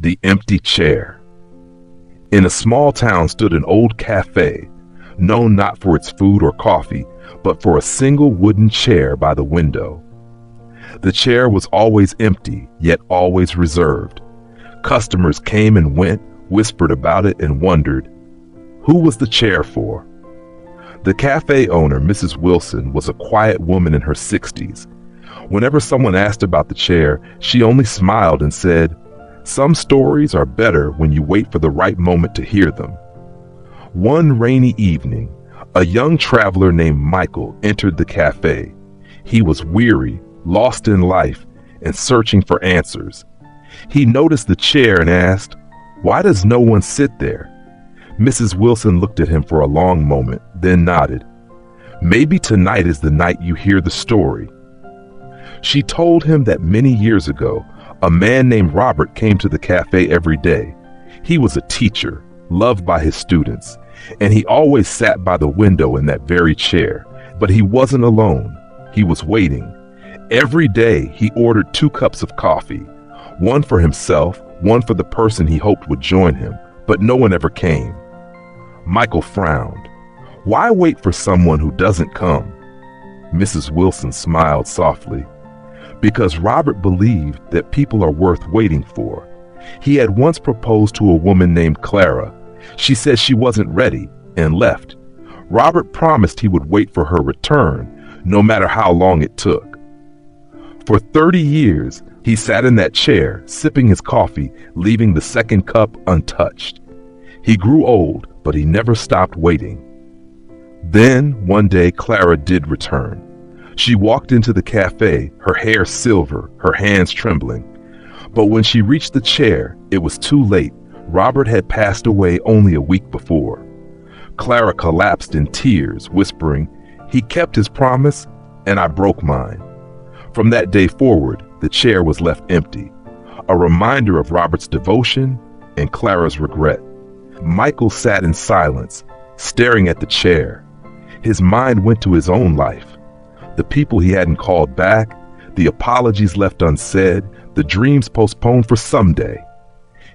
The empty chair. In a small town stood an old cafe, known not for its food or coffee, but for a single wooden chair by the window. The chair was always empty, yet always reserved. Customers came and went, whispered about it, and wondered, who was the chair for? The cafe owner, Mrs. Wilson, was a quiet woman in her 60s. Whenever someone asked about the chair, she only smiled and said, "Some stories are better when you wait for the right moment to hear them." One rainy evening, a young traveler named Michael entered the cafe. He was weary, lost in life, and searching for answers. He noticed the chair and asked, "Why does no one sit there?" Mrs. Wilson looked at him for a long moment, then nodded. "Maybe tonight is the night you hear the story." She told him that many years ago, a man named Robert came to the cafe every day. He was a teacher, loved by his students, and he always sat by the window in that very chair. But he wasn't alone. He was waiting. Every day he ordered 2 cups of coffee, one for himself, one for the person he hoped would join him, but no one ever came. Michael frowned. Why wait for someone who doesn't come? Mrs. Wilson smiled softly. Because Robert believed that people are worth waiting for. He had once proposed to a woman named Clara. She said she wasn't ready and left. Robert promised he would wait for her return, no matter how long it took. For 30 years, he sat in that chair, sipping his coffee, leaving the second cup untouched. He grew old, but he never stopped waiting. Then, one day, Clara did return. She walked into the cafe, her hair silver, her hands trembling. But when she reached the chair, it was too late. Robert had passed away only a week before. Clara collapsed in tears, whispering, "He kept his promise, and I broke mine." From that day forward, the chair was left empty, a reminder of Robert's devotion and Clara's regret. Michael sat in silence, staring at the chair. His mind went to his own life. The people he hadn't called back, the apologies left unsaid, the dreams postponed for someday.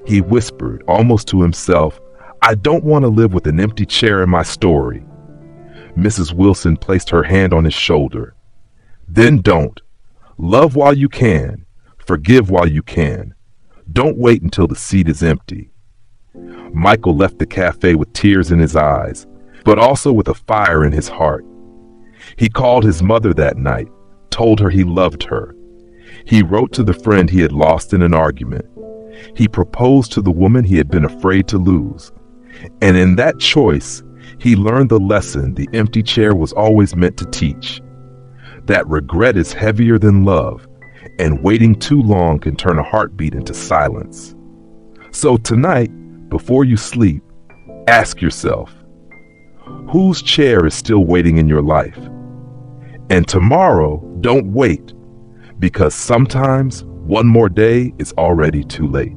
He whispered, almost to himself, "I don't want to live with an empty chair in my story." Mrs. Wilson placed her hand on his shoulder. "Then don't. Love while you can. Forgive while you can. Don't wait until the seat is empty." Michael left the cafe with tears in his eyes, but also with a fire in his heart. He called his mother that night, told her he loved her. He wrote to the friend he had lost in an argument. He proposed to the woman he had been afraid to lose. And in that choice, he learned the lesson the empty chair was always meant to teach. That regret is heavier than love, and waiting too long can turn a heartbeat into silence. So tonight, before you sleep, ask yourself, whose chair is still waiting in your life? And tomorrow, don't wait, because sometimes one more day is already too late.